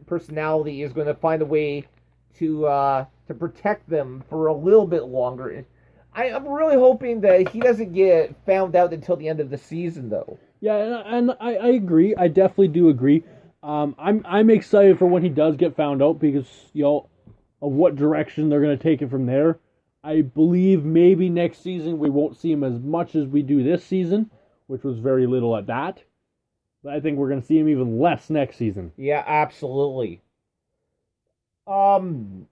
personality is going to find a way to protect them for a little bit longer. I'm really hoping that he doesn't get found out until the end of the season, though. Yeah, and I agree. I definitely do agree. I'm excited for when he does get found out because of what direction they're going to take it from there. I believe maybe next season we won't see him as much as we do this season, which was very little at that. But I think we're going to see him even less next season. Yeah, absolutely. I'm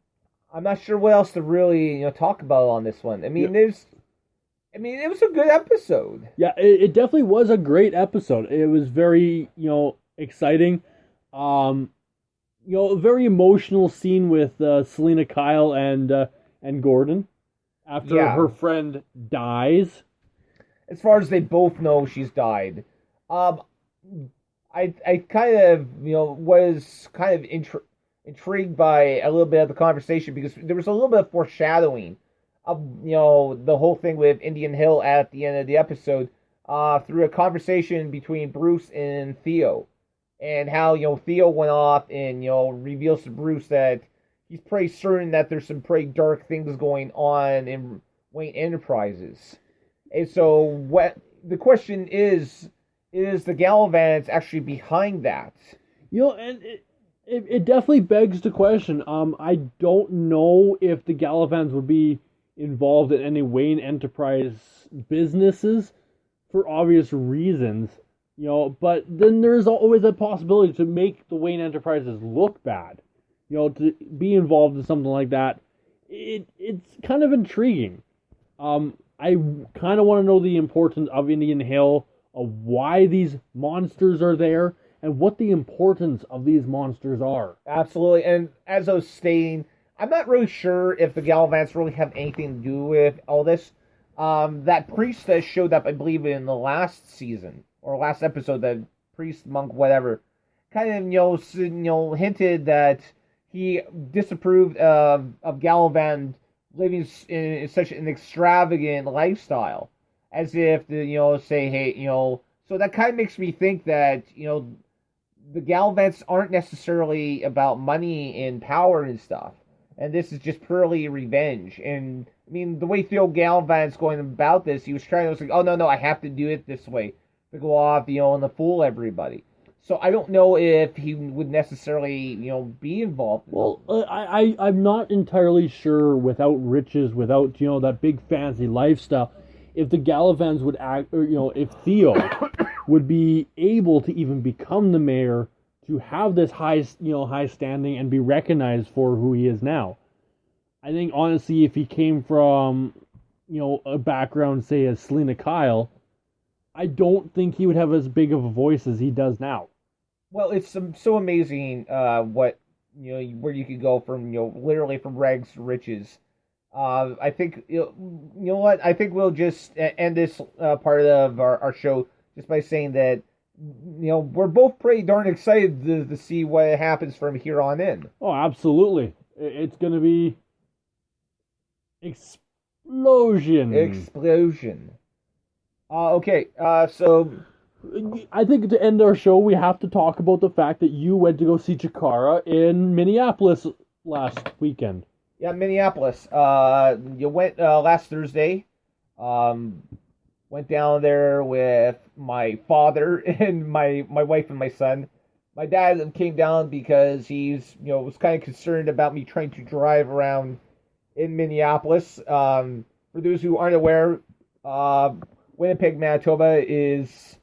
not sure what else to really talk about on this one. I mean, it was a good episode. Yeah, it definitely was a great episode. It was very exciting. A very emotional scene with Selena Kyle and Gordon after her friend dies. As far as they both know, she's died. I kind of was kind of intrigued by a little bit of the conversation because there was a little bit of foreshadowing of the whole thing with Indian Hill at the end of the episode through a conversation between Bruce and Theo, and how Theo went off and reveals to Bruce that he's pretty certain that there's some pretty dark things going on in Wayne Enterprises. And so what the question is the Galavants actually behind that? And it definitely begs the question. I don't know if the Galavants would be involved in any Wayne Enterprise businesses for obvious reasons. But then there's always a possibility to make the Wayne Enterprises look bad. To be involved in something like that, it's kind of intriguing. I kind of want to know the importance of Indian Hill, of why these monsters are there, and what the importance of these monsters are. Absolutely, and as I was stating, I'm not really sure if the Galavants really have anything to do with all this. That priest that showed up, I believe, in the last season, or last episode, the priest, monk, whatever, kind of, hinted that he disapproved of Galavant living in such an extravagant lifestyle, as if to say, hey, so that kind of makes me think that the Galavants aren't necessarily about money and power and stuff, and this is just purely revenge. And I mean, the way Theo Galavant's going about this, he was trying to oh no, I have to do it this way to go off, and to fool everybody. So I don't know if he would necessarily, be involved. Well, I'm not entirely sure without riches, without, that big fancy lifestyle, if the Galavants would act, or, if Theo would be able to even become the mayor, to have this high standing and be recognized for who he is now. I think, honestly, if he came from, a background, say, as Selena Kyle, I don't think he would have as big of a voice as he does now. Well, it's so amazing what where you could go from literally from rags to riches. I think what I think we'll just end this part of our show just by saying that we're both pretty darn excited to see what happens from here on in. Oh, absolutely! It's going to be explosion. Okay, so. I think to end our show, we have to talk about the fact that you went to go see Chikara in Minneapolis last weekend. Yeah, Minneapolis. You went last Thursday. Went down there with my father and my wife and my son. My dad came down because he's was kind of concerned about me trying to drive around in Minneapolis. For those who aren't aware, Winnipeg, Manitoba is.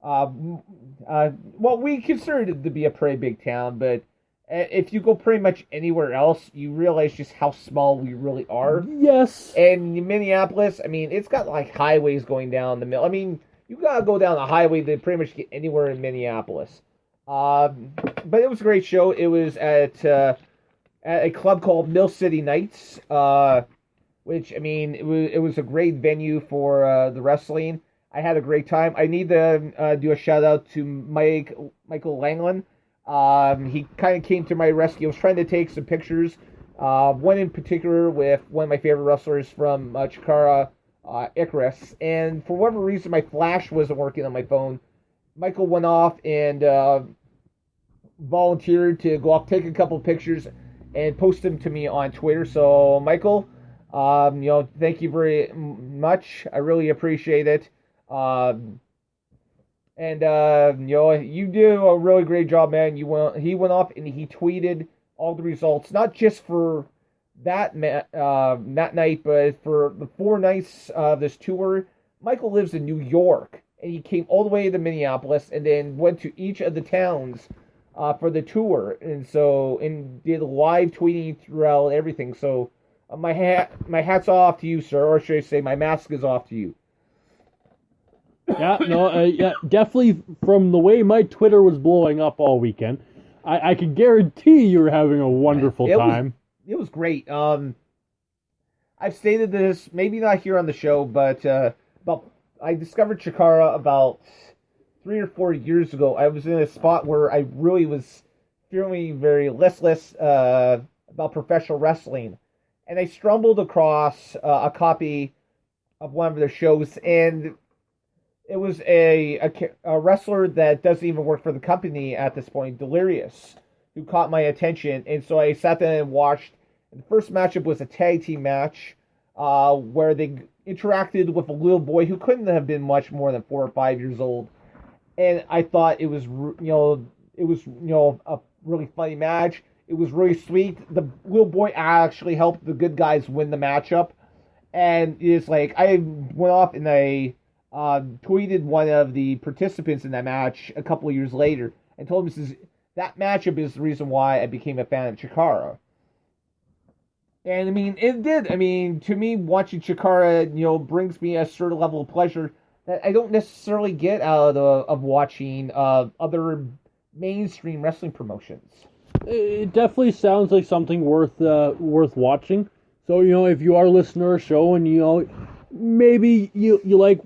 Well, we consider it to be a pretty big town, but if you go pretty much anywhere else, you realize just how small we really are. Yes. And Minneapolis, I mean, it's got like highways going down the middle. I mean, you gotta go down a highway to pretty much get anywhere in Minneapolis. But it was a great show. It was at a club called Mill City Nights, which, I mean, it was a great venue for the wrestling. I had a great time. I need to do a shout out to Michael Langland. He kind of came to my rescue. I was trying to take some pictures. One in particular with one of my favorite wrestlers from Chikara, Icarus. And for whatever reason, my flash wasn't working on my phone. Michael went off and volunteered to go off, take a couple pictures, and post them to me on Twitter. So, Michael, thank you very much. I really appreciate it. You do a really great job, man. He went off and he tweeted all the results, not just for that night, but for the 4 nights of this tour. Michael lives in New York, and he came all the way to Minneapolis, and then went to each of the towns for the tour, and did live tweeting throughout everything. So my hat's off to you, sir, or should I say, my mask is off to you. Yeah, definitely. From the way my Twitter was blowing up all weekend, I can guarantee you were having a wonderful time. It was great. I've stated this, maybe not here on the show, but I discovered Chikara about 3 or 4 years ago. I was in a spot where I really was feeling very listless about professional wrestling, and I stumbled across a copy of one of their shows, and it was a wrestler that doesn't even work for the company at this point, Delirious, who caught my attention. And so I sat there and watched. The first matchup was a tag team match where they interacted with a little boy who couldn't have been much more than 4 or 5 years old. And I thought it was, a really funny match. It was really sweet. The little boy actually helped the good guys win the matchup. And it's like, I went off and I tweeted one of the participants in that match a couple of years later and told him that matchup is the reason why I became a fan of Chikara. And I mean, it did. I mean, to me, watching Chikara, brings me a certain level of pleasure that I don't necessarily get out of watching other mainstream wrestling promotions. It definitely sounds like something worth watching. So, if you are listening to our show and, maybe you like,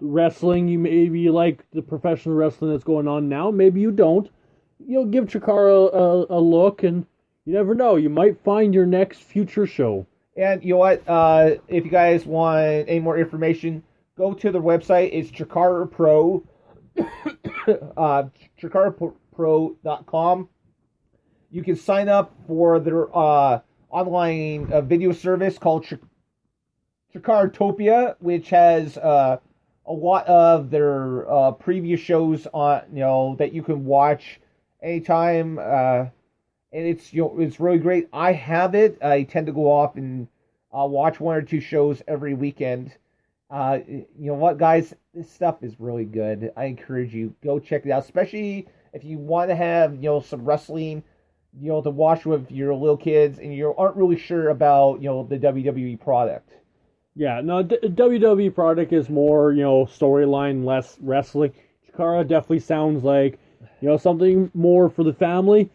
wrestling, you like the professional wrestling that's going on now, maybe you don't, give Chikara a look, and you never know, you might find your next future show. And you know what, if you guys want any more information, go to their website. It's Chikara Pro, ChikaraPro.com. You can sign up for their online video service called Chikaratopia, which has a lot of their previous shows on, that you can watch anytime, and it's really great. I have it. I tend to go off and watch 1 or 2 shows every weekend. You know what, guys? This stuff is really good. I encourage you, go check it out, especially if you want to have some wrestling to watch with your little kids and you aren't really sure about the WWE product. Yeah, no, WWE product is more, storyline, less wrestling. Chikara definitely sounds like, something more for the family.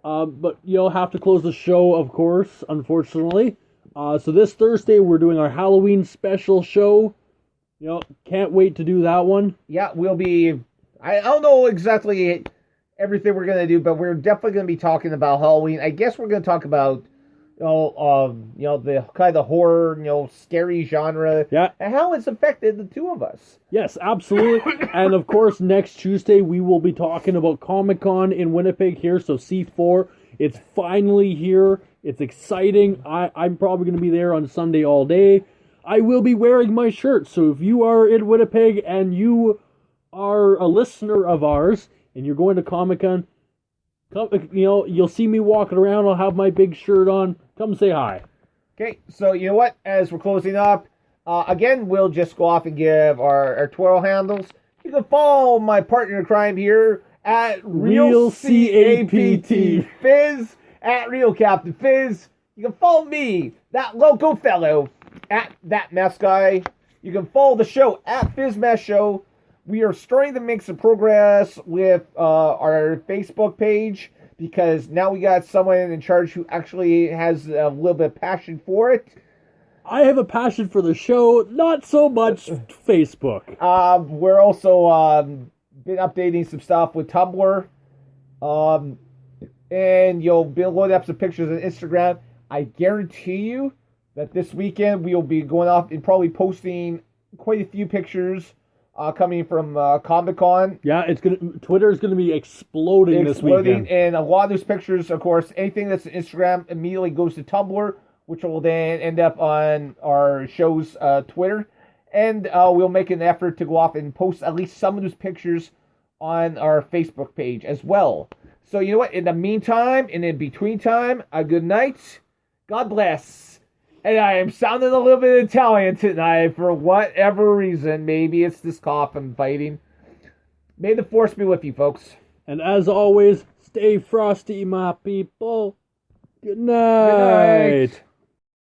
But you'll have to close the show, of course, unfortunately. So this Thursday, we're doing our Halloween special show. Can't wait to do that one. Yeah, we'll be... I don't know exactly everything we're going to do, but we're definitely going to be talking about Halloween. I guess we're going to talk about... the kind of horror, scary genre, yeah, and how it's affected the two of us. Yes, absolutely. And of course, next Tuesday we will be talking about Comic-Con in Winnipeg here. So C4, it's finally here. It's exciting. I'm probably going to be there on Sunday all day. I will be wearing my shirt. So if you are in Winnipeg and you are a listener of ours and you're going to Comic-Con, come, you'll see me walking around. I'll have my big shirt on. Come say hi. Okay, so you know what? As we're closing up, again, we'll just go off and give our Twitter handles. You can follow my partner in crime here at Real CAPT Fizz, at Real Captain Fizz. You can follow me, that local fellow, at That Mess Guy. You can follow the show at Fizz Mess Show. We are starting to make some progress with our Facebook page, because now we got someone in charge who actually has a little bit of passion for it. I have a passion for the show, not so much Facebook. We're also been updating some stuff with Tumblr. And you'll be loading up some pictures on Instagram. I guarantee you that this weekend we will be going off and probably posting quite a few pictures coming from Comic-Con. Yeah, Twitter is gonna be exploding this weekend. And a lot of those pictures, of course, anything that's on Instagram immediately goes to Tumblr, which will then end up on our show's Twitter. And we'll make an effort to go off and post at least some of those pictures on our Facebook page as well. So you know what? In the meantime, and in between time, a good night. God bless. And I am sounding a little bit Italian tonight for whatever reason. Maybe it's this cough I'm fighting. May the force be with you, folks. And as always, stay frosty, my people. Good night. Good night.